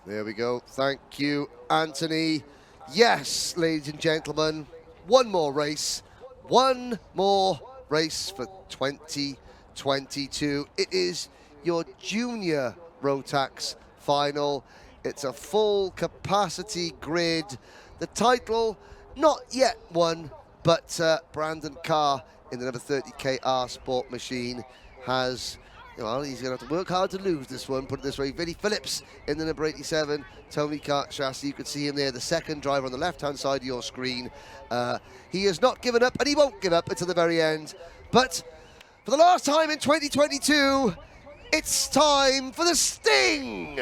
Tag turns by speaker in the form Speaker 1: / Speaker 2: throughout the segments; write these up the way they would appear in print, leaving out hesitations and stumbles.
Speaker 1: There we go. Thank you, Anthony. Yes, ladies and gentlemen, one more race. One more race for 2022. It is your Junior Rotax final. It's a full capacity grid. The title, not yet won, but Brandon Carr in the number 30KR Sport Machine has, well, he's going to have to work hard to lose this one, put it this way. Vinnie Phillips in the number 87, Tony Kart chassis. You can see him there, the second driver on the left-hand side of your screen. He has not given up, and he won't give up until the very end. But for the last time in 2022, it's time for the Sting!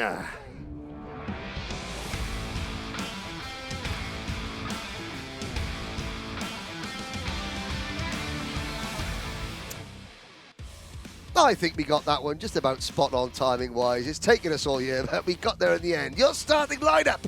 Speaker 1: I think we got that one just about spot on timing-wise. It's taken us all year, but we got there in the end. Your starting lineup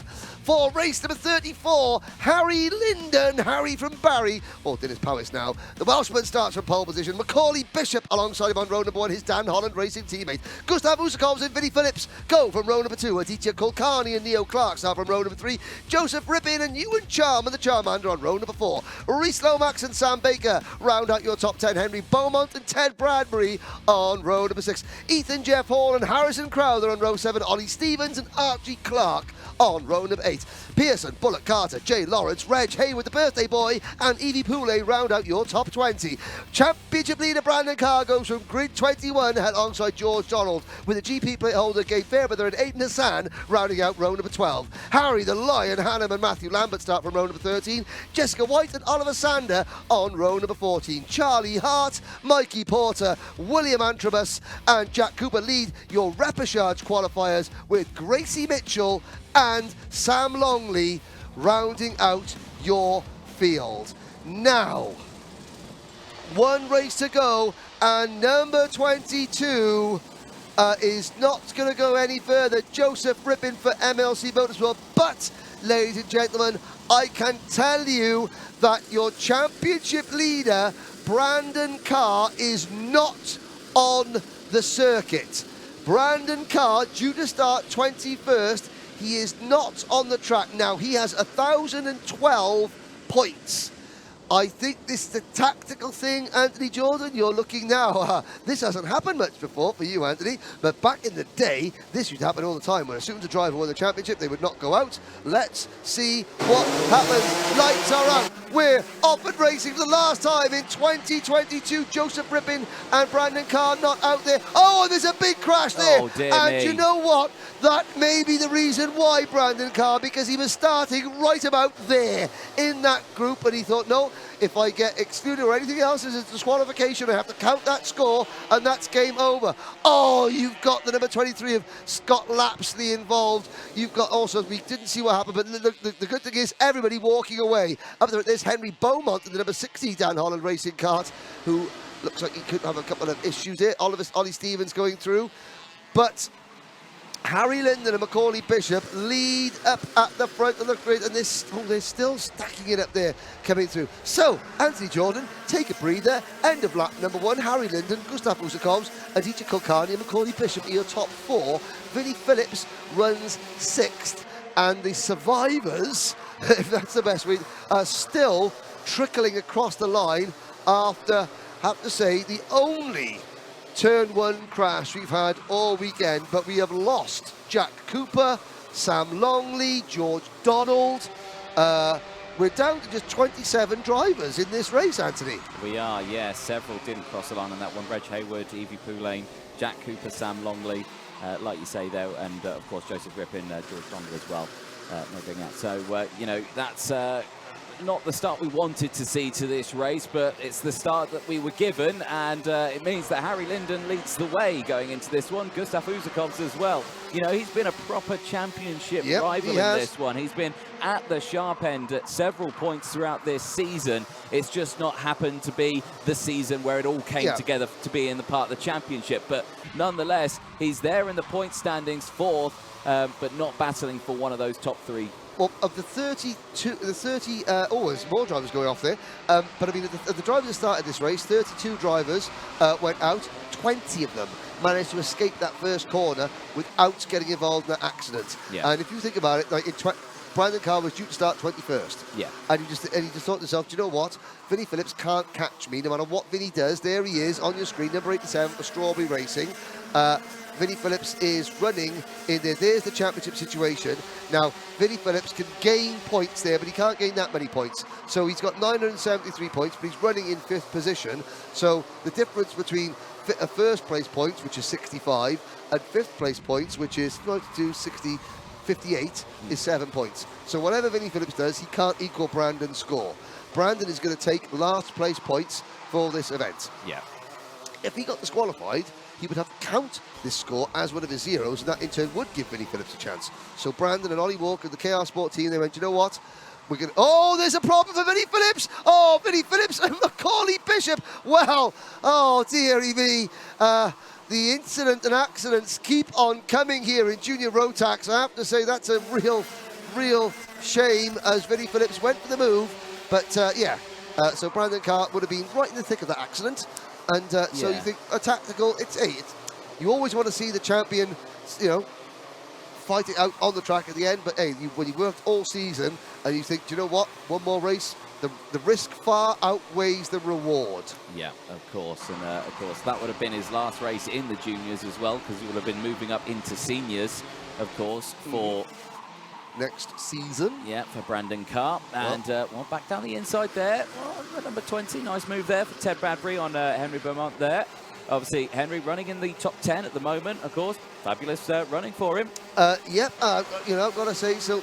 Speaker 1: for race number 34, Harry Linden, Harry from Barry, or Dennis Powis now. The Welshman starts from pole position. Macaulay Bishop alongside him on row number 1, his Dan Holland racing teammate. Gustav Usakovs and Vinnie Phillips go from row number 2. Aditya Kulkarni and Neo Clark start from row number 3. Joseph Rippin and Ewan Charman, the Charmander, on row number 4. Reese Lomax and Sam Baker round out your top 10. Henry Beaumont and Ted Bradbury on row number 6. Ethan Jeff Hall and Harrison Crowther on row 7. Ollie Stevens and Archie Clark on row number 8. Pearson, Bullock, Carter, Jay Lawrence, Reg Hayward, the birthday boy, and Evie Poulet round out your top 20. Championship leader Brandon Carr goes from grid 21 alongside George Donald, with the GP plate holder Gabe Fairweather and Aidan Hassan rounding out row number 12. Harry the Lion, Hannum and Matthew Lambert start from row number 13. Jessica White and Oliver Sander on row number 14. Charlie Hart, Mikey Porter, William Antrobus and Jack Cooper lead your repechage qualifiers, with Gracie Mitchell and Sam Longley rounding out your field. Now, one race to go, and number 22 is not going to go any further. Joseph Rippin for MLC Motorsport. But, ladies and gentlemen, I can tell you that your championship leader, Brandon Carr, is not on the circuit. Brandon Carr, due to start 21st, he is not on the track. Now, he has 1,012 points. I think this is the tactical thing, Anthony Jordan. You're looking now. This hasn't happened much before for you, Anthony, but back in the day, this used to happen all the time. When as soon as a driver won the championship, they would not go out. Let's see what happens. Lights are out. We're off and racing for the last time in 2022. Joseph Rippin and Brandon Carr not out there. Oh, and there's a big crash there.
Speaker 2: Oh, dear
Speaker 1: and
Speaker 2: me.
Speaker 1: you know what? That may be the reason why Brandon Carr, because he was starting right about there in that group, and he thought, no, if I get excluded or anything else, there's a disqualification. I have to count that score, and that's game over. Oh, you've got the number 23 of Scott Lapsley involved. You've got also, we didn't see what happened, but the good thing is everybody walking away. Up there, there's Henry Beaumont in the number 60 Dan Holland racing cart, who looks like he could have a couple of issues here. Ollie Stevens going through, but Harry Linden and Macaulay Bishop lead up at the front of the grid, and they're still stacking it up there, coming through. So, Anthony Jordan, take a breather. End of lap number 1. Harry Linden, Gustav Usakovs, Aditya Kulkarni and Macaulay Bishop are your top 4. Vinnie Phillips runs 6th, and the survivors, if that's the best way, are still trickling across the line after, have to say, the only Turn 1 crash we've had all weekend, but we have lost Jack Cooper, Sam Longley, George Donald. We're down to just 27 drivers in this race, Anthony.
Speaker 2: We are, yeah. Several didn't cross the line on that one. Reg Hayward, Evie Poulet, Jack Cooper, Sam Longley, like you say, though, and of course Joseph Rippin, George Donald as well, not going out. So, you know, that's not the start we wanted to see to this race, but it's the start that we were given, and it means that Harry Linden leads the way going into this one. Gustav Usakovs as well. You know, he's been a proper championship rival in this one. He's been at the sharp end at several points throughout this season. It's just not happened to be the season where it all came together to be in the part of the championship. But nonetheless, he's there in the point standings, 4th, but not battling for one of those top 3.
Speaker 1: Well, of the 32, there's more drivers going off there. But I mean, of the drivers that started this race, 32 drivers went out. 20 of them managed to escape that first corner without getting involved in that accident.
Speaker 2: Yeah.
Speaker 1: And if you think about it, like Brandon Carr was due to start 21st.
Speaker 2: Yeah.
Speaker 1: And he just thought to himself, do you know what? Vinnie Phillips can't catch me no matter what Vinnie does. There he is on your screen, number 87 for Strawberry Racing. Vinnie Phillips is running in there. There's the championship situation. Now, Vinnie Phillips can gain points there, but he can't gain that many points. So he's got 973 points, but he's running in 5th position. So the difference between first place points, which is 65, and 5th place points, which is 92, 60, 58, is 7 points. So whatever Vinnie Phillips does, he can't equal Brandon's score. Brandon is going to take last place points for this event.
Speaker 2: Yeah.
Speaker 1: If he got disqualified, he would have to count this score as one of his zeros, and that in turn would give Vinnie Phillips a chance. So Brandon and Ollie Walker, the KR Sport team, they went, you know what? We're going to... Oh, there's a problem for Vinnie Phillips. Oh, Vinnie Phillips and Macaulay Bishop. Well, oh, dearie me. The incident and accidents keep on coming here in Junior Rotax. I have to say that's a real shame as Vinnie Phillips went for the move. But, so Brandon Carr would have been right in the thick of that accident. And so you think a tactical, you always want to see the champion, fight it out on the track at the end. But hey, when you worked all season and you think, do you know what, one more race, the risk far outweighs the reward.
Speaker 2: Yeah, of course. And of course, that would have been his last race in the juniors as well, because he would have been moving up into seniors, of course, for...
Speaker 1: next season.
Speaker 2: Yeah, for Brandon Carr. And back down the inside there. Well, number 20, nice move there for Ted Bradbury on Henry Beaumont there. Obviously, Henry running in the top 10 at the moment, of course. Fabulous running for him.
Speaker 1: I've got to say, so,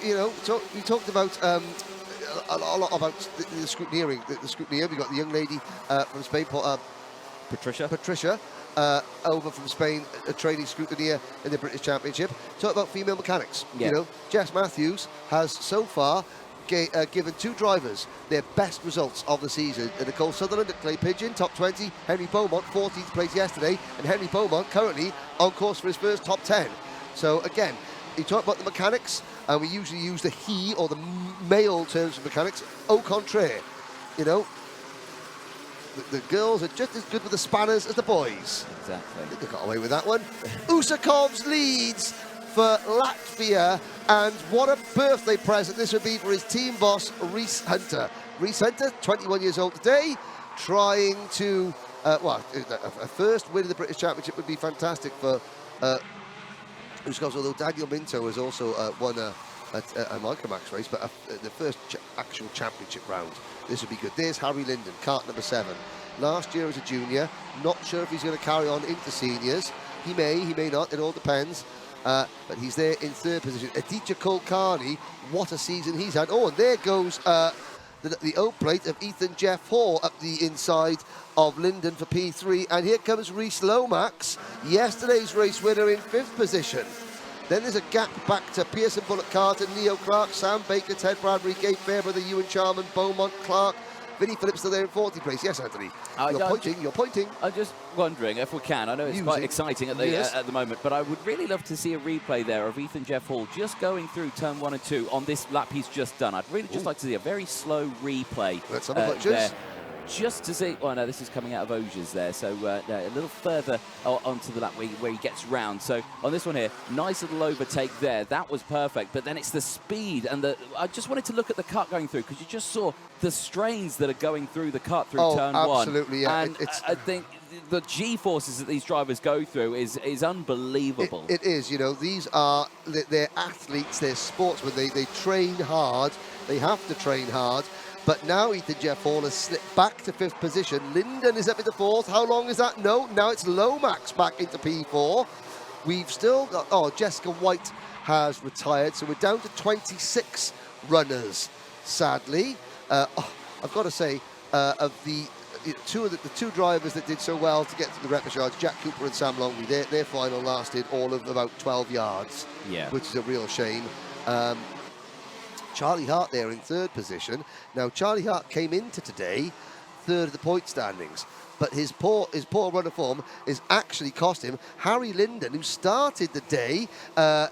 Speaker 1: we talked about a lot about the scrutineering. The scrutineer, we got the young lady from Spain, Patricia. Over from Spain, a training scrutineer in the British Championship. Talk about female mechanics.
Speaker 2: Yeah.
Speaker 1: Jess Matthews has so far given 2 drivers their best results of the season. Nicole Sutherland at Clay Pigeon, top 20. Henry Beaumont, 14th place yesterday. And Henry Beaumont currently on course for his first top 10. So again, you talk about the mechanics, and we usually use the he or the male terms for mechanics. Au contraire, the girls are just as good with the spanners as the boys.
Speaker 2: Exactly.
Speaker 1: I think they got away with that one. Usakovs leads for Latvia, and what a birthday present this would be for his team boss, Reese Hunter. Reese Hunter, 21 years old today, trying to, a first win in the British Championship would be fantastic for Usakovs, although Daniel Minto has also won a Micromax race, but the first actual championship round. This would be good. There's Harry Linden, kart number 7. Last year as a junior, not sure if he's going to carry on into seniors. He may not, it all depends. But he's there in 3rd position. Aditya Kulkarni, what a season he's had. Oh, and there goes the O plate of Ethan Jeff Hall up the inside of Linden for P3. And here comes Reese Lomax, yesterday's race winner in 5th position. Then there's a gap back to Pearson, Bullock, Carter, Neo Clark, Sam Baker, Ted Bradbury, Gabe Fairbrother, Ewan Charman, Beaumont, Clark. Vinnie Phillips still there in 40th place. Yes, Anthony. You're pointing.
Speaker 2: I'm just wondering if we can. I know it's quite exciting at the moment, but I would really love to see a replay there of Ethan Jeff Hall just going through turn 1 and 2 on this lap he's just done. I'd really just like to see a very slow replay.
Speaker 1: Let's have a look, there.
Speaker 2: Just to see, well, no, this is coming out of Auges there, so a little further onto the lap where he gets round. So on this one here, nice little overtake there. That was perfect, but then it's the speed and I just wanted to look at the kart going through, because you just saw the strains that are going through the kart through turn 1.
Speaker 1: Absolutely, yeah.
Speaker 2: And I think the G-forces that these drivers go through is unbelievable.
Speaker 1: It is, these are, they're athletes, they're sportsmen, they train hard, they have to train hard. But now Ethan Jeff Hall has slipped back to 5th position. Linden is up into 4th. How long is that? No, now it's Lomax back into P4. We've still got, Jessica White has retired, so we're down to 26 runners, sadly. I've got to say, of the two drivers that did so well to get to the repechage, Jack Cooper and Sam Longley, their final lasted all of about 12 yards, which is a real shame. Charlie Hart there in 3rd position. Now, Charlie Hart came into today 3rd of the point standings, but his poor run of form is actually cost him. Harry Linden, who started the day, I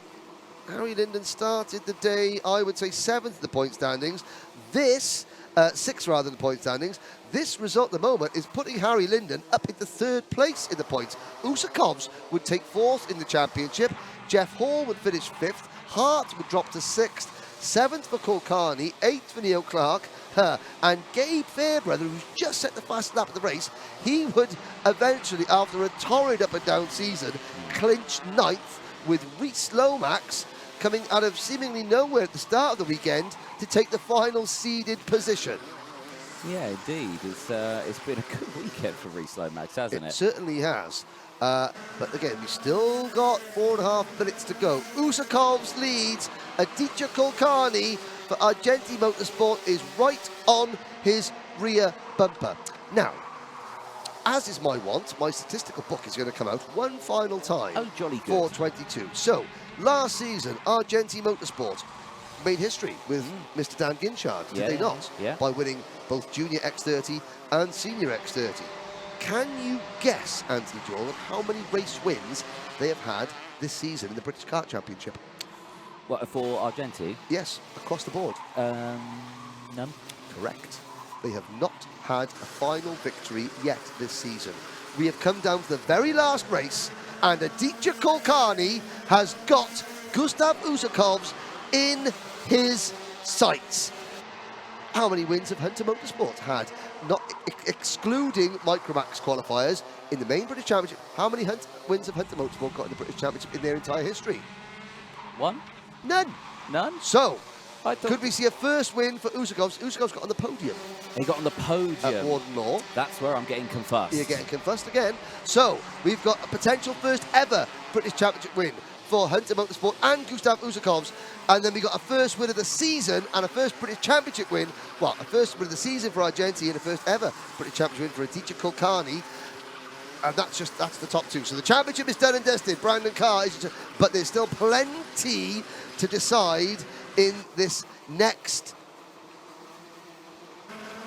Speaker 1: would say 7th of the point standings. This sixth rather than point standings. This result at the moment is putting Harry Linden up into third place in the points. Usakovs would take fourth in the championship. Jeff Hall would finish fifth. Hart would drop to sixth. Seventh for Kulkarni, eighth for Neil Clark, and Gabe Fairbrother, who's just set the fast lap of the race, he would eventually, after a torrid up and down season, clinch ninth, with Rhys Lomax coming out of seemingly nowhere at the start of the weekend to take the final seeded position.
Speaker 2: Yeah, indeed. It's been a good weekend for Rhys Lomax, hasn't it?
Speaker 1: It certainly has. But again, we've still got 4.5 minutes to go. Usakovs leads. Aditya Kulkarni for Argenti Motorsport is right on his rear bumper. Now, as is my want, my statistical book is going to come out one final time.
Speaker 2: Oh, jolly good.
Speaker 1: For 22. So, last season, Argenti Motorsport made history with Mr. Dan Ginchard, did they not?
Speaker 2: Yeah.
Speaker 1: By winning both Junior X30 and Senior X30. Can you guess, Anthony Jordan, how many race wins they have had this season in the British Kart Championship?
Speaker 2: What, for Argenti?
Speaker 1: Yes, across the board.
Speaker 2: None.
Speaker 1: Correct. They have not had a final victory yet this season. We have come down to the very last race, and Aditya Kulkarni has got Gustav Usakovs in his sights. How many wins have Hunter Motorsport had? Not excluding Micromax qualifiers in the main British Championship. How many wins have Hunter Motorsport got in the British Championship in their entire history?
Speaker 2: One?
Speaker 1: None.
Speaker 2: None?
Speaker 1: So, could we see a first win for Usakovs? Usakovs got on the podium.
Speaker 2: He got on the podium.
Speaker 1: At Warden Law.
Speaker 2: That's where I'm getting confussed.
Speaker 1: You're getting confussed again. So, we've got a potential first ever British Championship win for Hunter Motorsport and Gustav Usakovs. And then we got a first win of the season and a first British Championship win. Well, a first win of the season for Argenti and a first ever British Championship win for Aditya Kulkarni. And that's the top two. So the championship is done and dusted. Brandon Carr is, but there's still plenty to decide in this next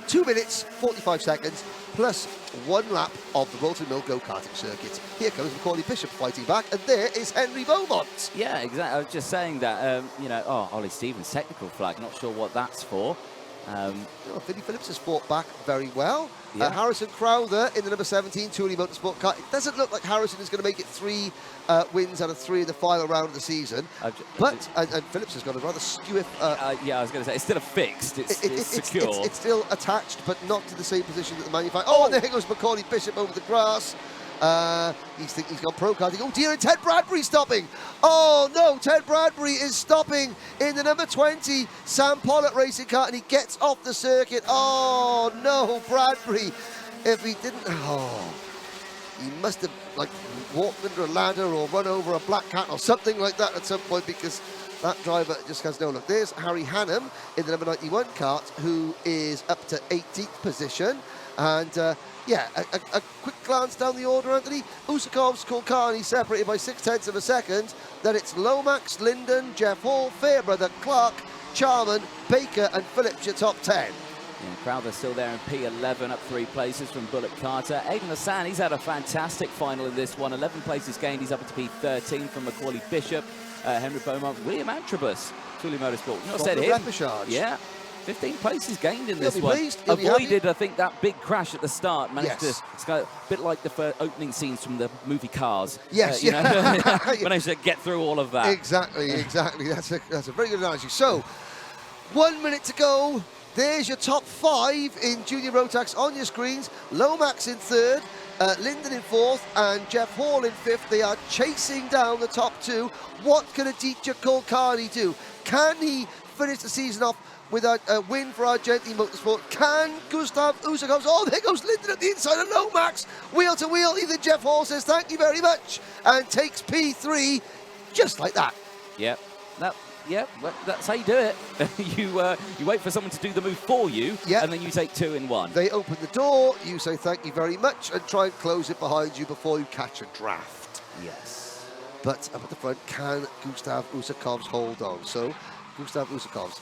Speaker 1: 2 minutes, 45 seconds, plus one lap of the Whilton Mill go-karting circuit. Here comes Macaulay Bishop fighting back, and there is Henry Beaumont.
Speaker 2: Yeah, exactly. I was just saying that, Ollie Stevens, technical flag, not sure what that's for.
Speaker 1: Vinnie Phillips has fought back very well.
Speaker 2: Yeah.
Speaker 1: Harrison Crowther in the number 17 Touring Motorsport car. It doesn't look like Harrison is going to make it 3 wins out of 3 in the final round of the season. And Phillips has got a rather skew.
Speaker 2: Yeah, I was going to say, it's still fixed. It's secure.
Speaker 1: It's still attached, but not to the same position that the manufacturer. Oh, and there goes Macaulay Bishop over the grass. He's gone pro karting. Oh dear, and Ted Bradbury stopping. Oh no, Ted Bradbury is stopping in the number 20 Sam Pollock racing car, and he gets off the circuit. Oh no, Bradbury. If he didn't, he must have like walked under a ladder or run over a black cat or something like that at some point, because that driver just has no look. There's Harry Hannum in the number 91 kart, who is up to 18th position. And a quick glance down the order, Anthony. Usakovs, Kulkarni separated by 0.6 of a second. Then it's Lomax, Linden, Jeff Hall, Fairbrother, Clark, Charman, Baker and Phillips, your top 10.
Speaker 2: Yeah, Crowther still there in P11, up 3 places from Bullock Carter. Aidan Hassan, he's had a fantastic final in this one. 11 places gained, he's up to P13 from Macaulay Bishop, Henry Beaumont, William Antrobus, Touring Motorsport. You know, said him. Yeah. 15 places gained in this one. Avoided, I think, that big crash at the start. Managed to, it's kind of a bit like the opening scenes from the movie Cars.
Speaker 1: Yes,
Speaker 2: managed to get through all of that.
Speaker 1: Exactly. That's a very good analogy. So, 1 minute to go. There's your top 5 in Junior Rotax on your screens. Lomax in 3rd, Linden in 4th, and Jeff Hall in 5th. They are chasing down the top 2. What can Aditya Kulkarni do? Can he finish the season off with a win for Argenti Motorsport? Can Gustav Usakovs? Oh, there goes Linden at the inside of Lomax. Wheel to wheel. Even Jeff Hall says thank you very much and takes P3 just like that.
Speaker 2: Yep. Well, that's how you do it. you wait for someone to do the move for you, and then you take 2 in 1.
Speaker 1: They open the door, you say thank you very much, and try and close it behind you before you catch a draft.
Speaker 2: Yes.
Speaker 1: But up at the front, can Gustav Usakovs hold on? So, Gustav Usakovs,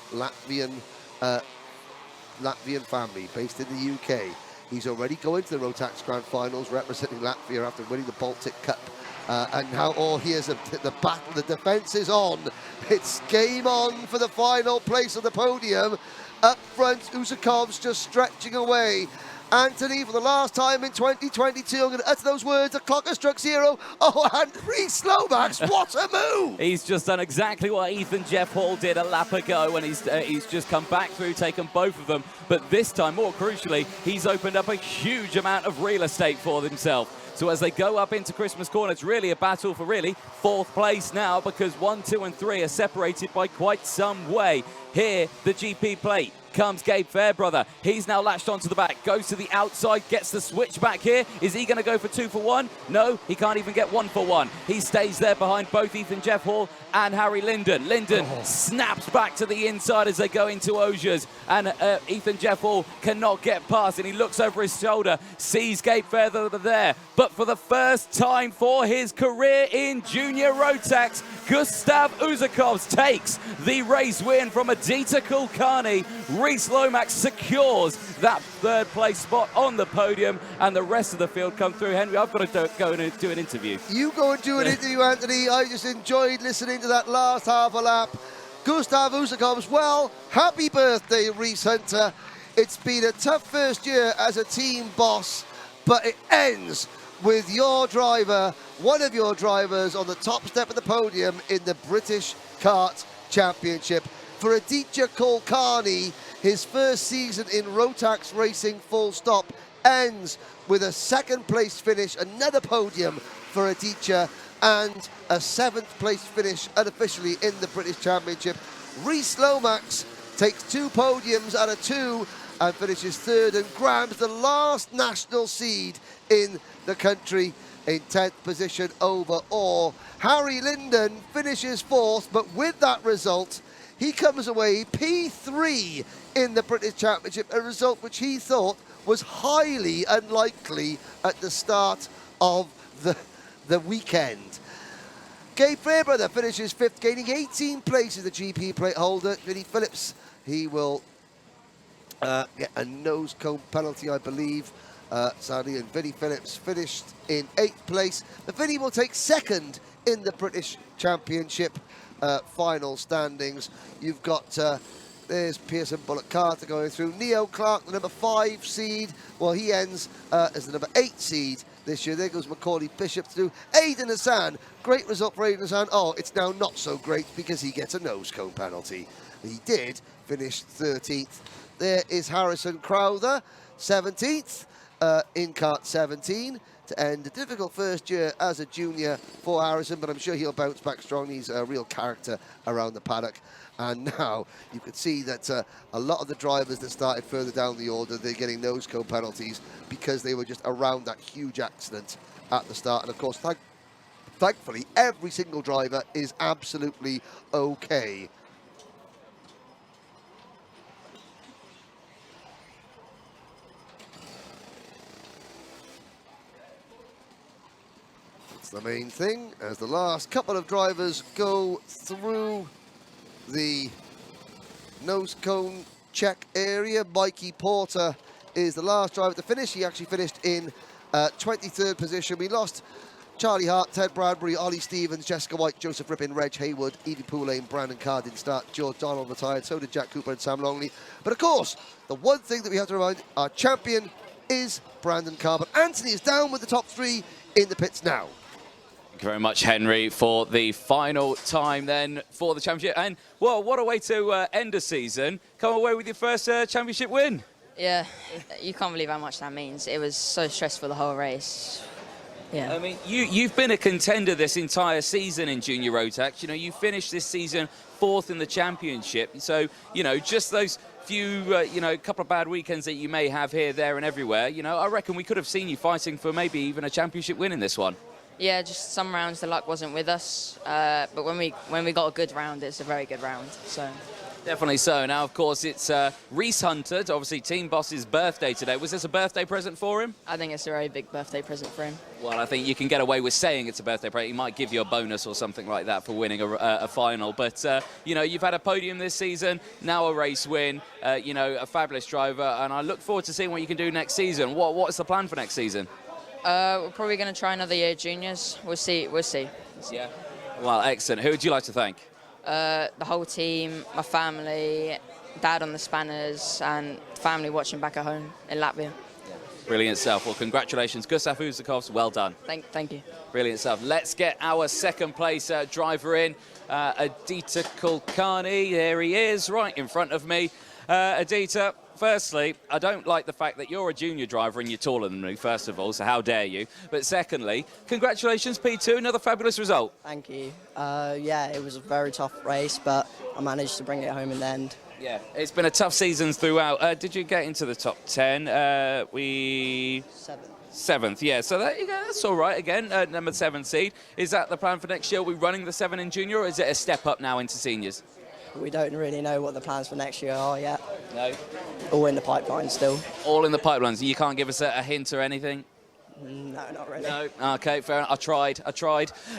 Speaker 1: Latvian family, based in the UK. He's already going to the Rotax Grand Finals, representing Latvia after winning the Baltic Cup. And now, here's the battle, the defence is on. It's game on for the final place of the podium. Up front, Usakovs just stretching away. Anthony, for the last time in 2022, I'm going to utter those words, the clock has struck 0. Oh, and Rhys Lomax, what a move!
Speaker 2: He's just done exactly what Ethan Jeff Hall did a lap ago, and he's just come back through, taken both of them. But this time, more crucially, he's opened up a huge amount of real estate for himself. So as they go up into Christmas Corner, it's really a battle for really 4th place now, because 1, 2 and 3 are separated by quite some way. Here, the GP plate. Comes Gabe Fairbrother. He's now latched onto the back, goes to the outside, gets the switch back here. Is he going to go for 2 for 1? No, he can't even get 1 for 1. He stays there behind both Ethan Jeff Hall and Harry Linden. Linden snaps back to the inside as they go into Osiers, and Ethan Jeff Hall cannot get past, and he looks over his shoulder, sees Gabe Fairbrother there. But for the first time for his career in Junior Rotax, Gustav Usakovs takes the race win from Adita Kulkarni. Rhys Lomax secures that 3rd place spot on the podium, and the rest of the field come through. Henry, I've got to go and do an interview.
Speaker 1: You go and do an interview, Anthony. I just enjoyed listening to that last half a lap. Gustav Usakovs, well, happy birthday, Rhys Hunter. It's been a tough first year as a team boss, but it ends with your driver, one of your drivers, on the top step of the podium in the British Kart Championship. For Aditya Kulkarni, his first season in Rotax racing full stop ends with a 2nd place finish, another podium for Aditya, and a 7th place finish unofficially in the British Championship. Rhys Lomax takes 2 podiums out of 2 and finishes 3rd and grabs the last national seed in the country in 10th position overall. Harry Linden finishes 4th, but with that result, he comes away P3 in the British Championship, a result which he thought was highly unlikely at the start of the weekend. Gabe Fairbrother finishes 5th, gaining 18 places, the GP plate holder. Vinnie Phillips, he will get a nose cone penalty, I believe, sadly, and Vinnie Phillips finished in 8th place. But Vinnie will take 2nd in the British Championship final standings. You've got there's Pearson Bullock Carter going through. Neo Clark, the number 5 seed. Well, he ends as the number 8 seed this year. There goes Macaulay Bishop through. Aidan Hassan, great result for Aidan Hassan. Oh, it's now not so great because he gets a nose cone penalty. He did finish 13th. There is Harrison Crowther, 17th in kart 17. To end a difficult first year as a junior for Harrison, but I'm sure he'll bounce back strong. He's a real character around the paddock. And now you can see that a lot of the drivers that started further down the order, they're getting nose cone penalties because they were just around that huge accident at the start. And of course, thankfully, every single driver is absolutely okay. The main thing as the last couple of drivers go through the nose cone check area. Mikey Porter is the last driver to finish. He actually finished in 23rd position. We lost Charlie Hart, Ted Bradbury, Ollie Stevens, Jessica White, Joseph Rippin, Reg Haywood, Evie Poulane, Brandon Carr didn't start, George Donald retired, so did Jack Cooper and Sam Longley. But of course, the one thing that we have to remind, our champion is Brandon Carr. But Anthony is down with the top 3 in the pits now.
Speaker 2: Thank you very much, Henry, for the final time then for the championship. And, well, what a way to end a season. Come away with your first championship win.
Speaker 3: Yeah, you can't believe how much that means. It was so stressful the whole race. Yeah.
Speaker 2: I mean, you've been a contender this entire season in Junior Rotax. You know, you finished this season 4th in the championship. So, you know, just those few, you know, couple of bad weekends that you may have here, there and everywhere, you know, I reckon we could have seen you fighting for maybe even a championship win in this one.
Speaker 3: Yeah, just some rounds the luck wasn't with us, but when we got a good round, it's a very good round. So
Speaker 2: definitely so. Now, of course, it's Rhys Hunter, obviously team boss's birthday today. Was this a birthday present for him?
Speaker 3: I think it's a very big birthday present for him.
Speaker 2: Well, I think you can get away with saying it's a birthday present. He might give you a bonus or something like that for winning a final. But you know, you've had a podium this season, now a race win. You know, a fabulous driver, and I look forward to seeing what you can do next season. What's the plan for next season?
Speaker 3: We're probably going to try another year at juniors. We'll see.
Speaker 2: Yeah. Well, excellent. Who would you like to thank?
Speaker 3: The whole team, my family, dad on the spanners, and family watching back at home in Latvia.
Speaker 2: Brilliant stuff. Well, congratulations, Gustav Usakovs. Well done.
Speaker 3: Thank you.
Speaker 2: Brilliant stuff. Let's get our second place driver in, Adita Kulkarni. There he is, right in front of me. Adita, firstly, I don't like the fact that you're a junior driver and you're taller than me, first of all, so how dare you. But secondly, congratulations, P2, another fabulous result.
Speaker 4: Thank you. Yeah, it was a very tough race, but I managed to bring it home in the end.
Speaker 2: Yeah, it's been a tough season throughout. Did you get into the top 10? Seventh, yeah. So there you go. That's all right. Again, number 7 seed. Is that the plan for next year? Are we running the 7 in junior, or is it a step up now into seniors?
Speaker 4: We don't really know what the plans for next year are yet.
Speaker 2: No.
Speaker 4: All in the pipeline still.
Speaker 2: All in the pipelines. You can't give us a hint or anything?
Speaker 4: No, not really.
Speaker 2: No. Okay, fair enough. I tried.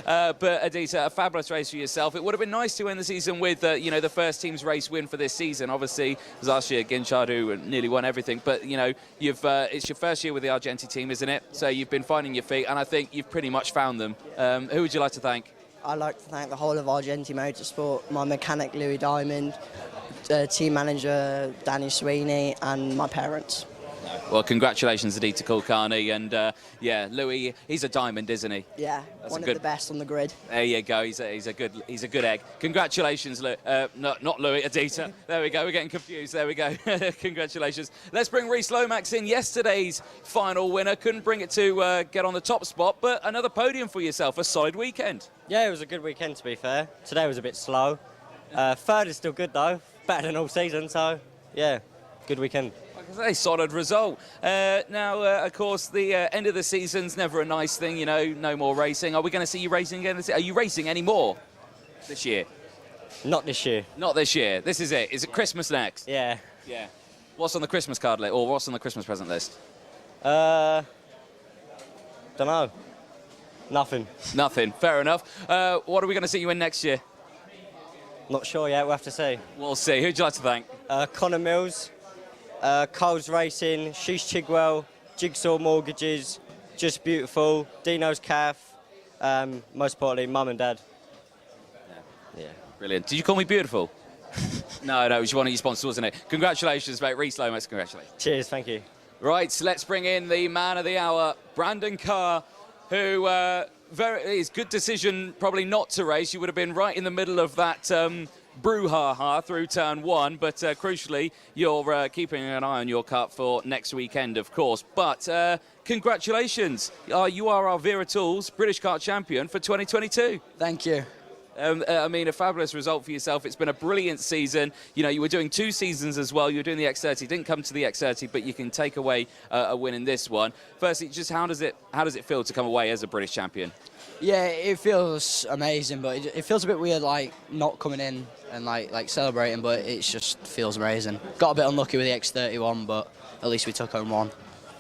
Speaker 2: But Adita, a fabulous race for yourself. It would have been nice to end the season with, the first team's race win for this season. Obviously, it was last year, Ginchard, who nearly won everything. But, it's your first year with the Argenti team, isn't it? So you've been finding your feet, and I think you've pretty much found them. Who would you like to thank?
Speaker 4: I'd like to thank the whole of Argenti Motorsport, my mechanic Louis Diamond, team manager Danny Sweeney, and my parents.
Speaker 2: Well, congratulations, Adita Kulkarni, and Louis, he's a diamond, isn't he?
Speaker 4: Yeah,
Speaker 2: That's
Speaker 4: one of the best on the grid.
Speaker 2: There you go. He's a good egg. Congratulations, not Louis, Adita. There we go. We're getting confused. There we go. Congratulations. Let's bring Rhys Lomax in. Yesterday's final winner couldn't bring it to get on the top spot, but another podium for yourself. A solid weekend.
Speaker 5: Yeah, it was a good weekend, to be fair. Today was a bit slow. Third is still good though. Better than all season. So yeah, good weekend.
Speaker 2: A solid result. Now, of course, the end of the season's never a nice thing, no more racing. Are we going to see you racing again? Are you racing any more this year?
Speaker 5: Not this year.
Speaker 2: Not this year. This is it. Is it Christmas next?
Speaker 5: Yeah.
Speaker 2: Yeah. What's on the Christmas card list, or what's on the Christmas present list?
Speaker 5: Don't know. Nothing.
Speaker 2: Nothing. Fair enough. What are we going to see you in next year?
Speaker 5: Not sure yet. We'll have to see.
Speaker 2: We'll see. Who'd you like to thank?
Speaker 5: Connor Mills. Coles Racing, Sheesh Chigwell, Jigsaw Mortgages, Just Beautiful, Dino's Calf, most importantly, Mum and Dad. Yeah.
Speaker 2: Brilliant. Did you call me beautiful? No, it was one of your sponsors, wasn't it? Congratulations, mate. Rhys Lomax, congratulations.
Speaker 5: Cheers, thank you.
Speaker 2: Right, so let's bring in the man of the hour, Brandon Carr, who, it's good decision probably not to race. You would have been right in the middle of that brouhaha through turn 1, but crucially, you're keeping an eye on your cut for next weekend, of course. But congratulations, you are our Wera Tools British Kart Champion for 2022.
Speaker 6: Thank you.
Speaker 2: I mean, a fabulous result for yourself. It's been a brilliant season. You were doing 2 seasons as well. You were doing the X30. Didn't come to the X30, but you can take away a win in this one. Firstly, just how does it feel to come away as a British champion?
Speaker 6: Yeah, it feels amazing, but it feels a bit weird, like not coming in and like celebrating. But it just feels amazing. Got a bit unlucky with the X31, but at least we took home 1.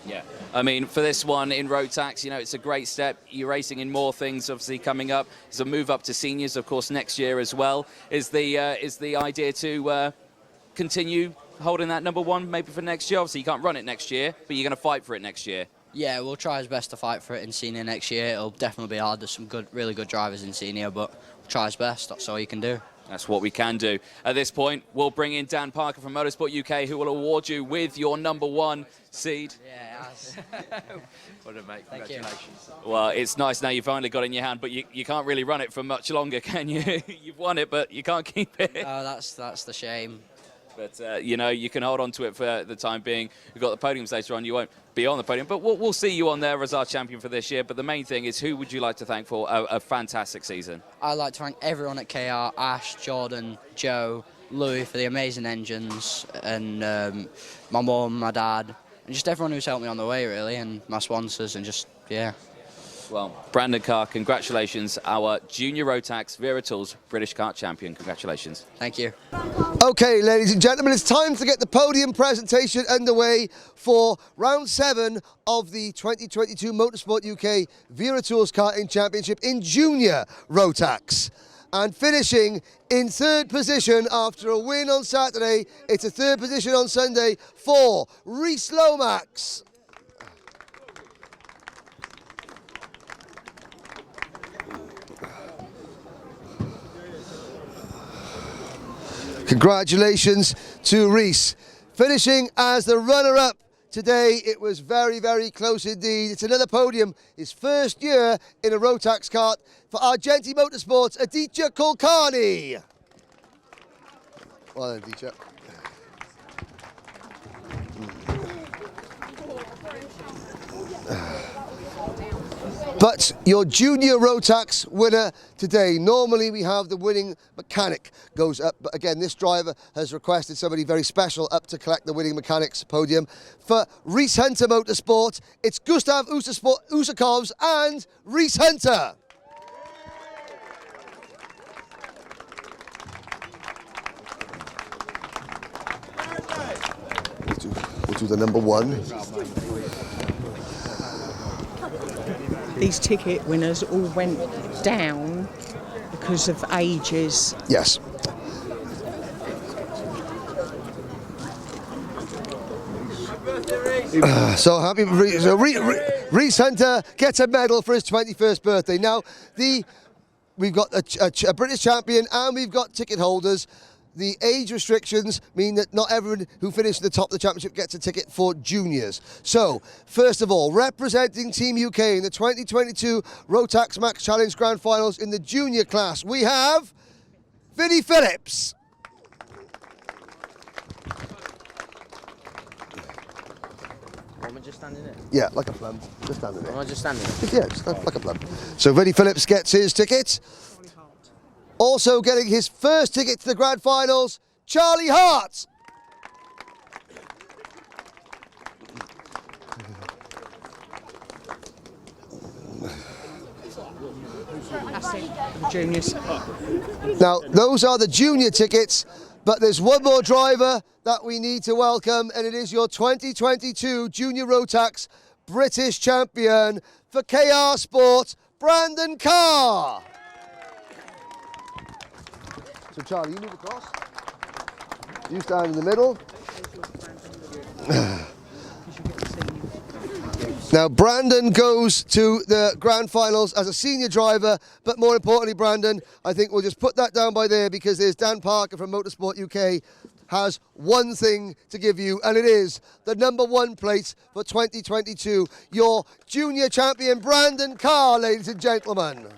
Speaker 2: Yeah, I mean, for this one in Rotax, it's a great step. You're racing in more things, obviously, coming up. It's a move up to seniors, of course, next year as well. Is the idea to continue holding that number 1 maybe for next year? Obviously, you can't run it next year, but you're going to fight for it next year.
Speaker 6: Yeah, we'll try our best to fight for it in senior next year. It'll definitely be hard. There's some really good drivers in senior, but we'll try our best. That's all you can do.
Speaker 2: That's what we can do. At this point, we'll bring in Dan Parker from Motorsport UK, who will award you with your number 1 seed.
Speaker 6: Yeah,
Speaker 7: What a mate, congratulations.
Speaker 2: Well, it's nice now you've finally got it in your hand, but you can't really run it for much longer, can you? You've won it, but you can't keep it.
Speaker 6: Oh, that's the shame.
Speaker 2: But, you can hold on to it for the time being. We've got the podiums later on. You won't be on the podium, but we'll see you on there as our champion for this year. But the main thing is, who would you like to thank for a fantastic season?
Speaker 6: I'd like to thank everyone at KR, Ash, Jordan, Joe, Louis for the amazing engines, and my mum, my dad, and just everyone who's helped me on the way, really, and my sponsors, and just, yeah.
Speaker 2: Well, Brandon Carr, congratulations, our Junior Rotax Wera Tools British Kart Champion. Congratulations.
Speaker 6: Thank you.
Speaker 1: Okay, ladies and gentlemen, it's time to get the podium presentation underway for round 7 of the 2022 Motorsport UK Wera Tools Karting Championship in Junior Rotax. And finishing in 3rd position after a win on Saturday, it's a 3rd position on Sunday for Rhys Lomax. Congratulations to Reese. Finishing as the runner-up today, it was very, very close indeed. It's another podium, his first year in a Rotax kart for Argenti Motorsports, Aditya Kulkarni. Well done, Aditya. But your Junior Rotax winner today, normally we have the winning mechanic goes up, but again this driver has requested somebody very special up to collect the winning mechanics podium. For Reese Hunter Motorsport, it's Gustav Usakovs and Reese Hunter. We'll do the number one.
Speaker 8: These ticket winners all went down because of ages.
Speaker 1: Yes. So happy. Reese Hunter gets a medal for his 21st birthday. Now, we've got a British champion and we've got ticket holders. The age restrictions mean that not everyone who finished at the top of the championship gets a ticket for juniors. So, first of all, representing Team UK in the 2022 Rotax Max Challenge Grand Finals in the junior class, we have Vinnie Phillips.
Speaker 9: Am I just standing there?
Speaker 1: Yeah, like a plum. Just standing there.
Speaker 9: Am I just standing there?
Speaker 1: Yeah, just like a plum. So Vinnie Phillips gets his ticket. Also getting his first ticket to the Grand Finals, Charlie Hart.
Speaker 8: That's it, the juniors.
Speaker 1: Now, those are the junior tickets, but there's one more driver that we need to welcome, and it is your 2022 Junior Rotax British champion for KR Sport, Brandon Carr. So Charlie, you move across. You stand in the middle. Now Brandon goes to the Grand Finals as a senior driver, but more importantly, Brandon, I think we'll just put that down by there because there's Dan Parker from Motorsport UK has one thing to give you, and it is the #1 plate for 2022. Your junior champion, Brandon Carr, ladies and gentlemen.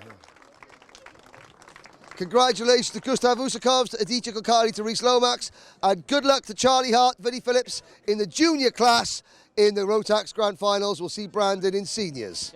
Speaker 1: Congratulations to Gustav Usakovs, to Aditya Kulkarni, to Reese Lomax, and good luck to Charlie Hart, Vinnie Phillips in the junior class in the Rotax Grand Finals. We'll see Brandon in seniors.